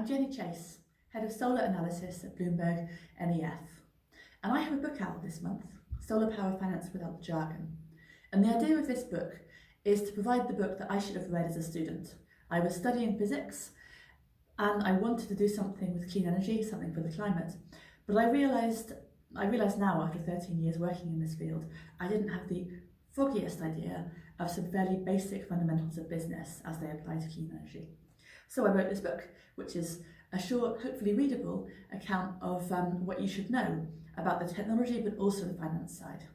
I'm Jenny Chase, Head of Solar Analysis at Bloomberg NEF, and I have a book out this month, Solar Power Finance Without the Jargon. And the idea of this book is to provide the book that I should have read as a student. I was studying physics and I wanted to do something with clean energy, something for the climate, but I realised now, after 13 years working in this field, I didn't have the foggiest idea of some fairly basic fundamentals of business as they apply to clean energy. So I wrote this book, which is a short, hopefully readable account of what you should know about the technology, but also the finance side.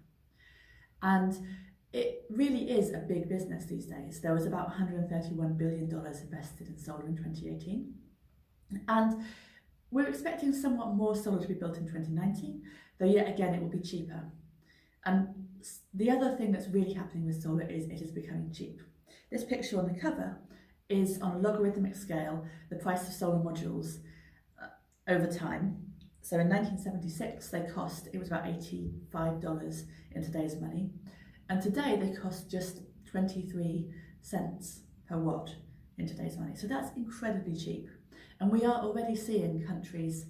And it really is a big business these days. There was about $131 billion invested in solar in 2018. And we're expecting somewhat more solar to be built in 2019, though yet again it will be cheaper. And the other thing that's really happening with solar is it is becoming cheap. This picture on the cover is on a logarithmic scale the price of solar modules over time. So in 1976 it was about $85 in today's money, and today they cost just 23 cents per watt in today's money. So that's incredibly cheap, and we are already seeing countries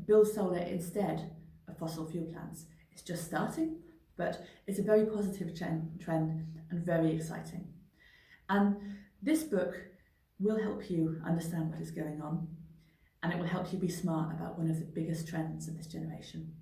build solar instead of fossil fuel plants. It's just starting, but it's a very positive trend and very exciting. And this book will help you understand what is going on, and it will help you be smart about one of the biggest trends of this generation.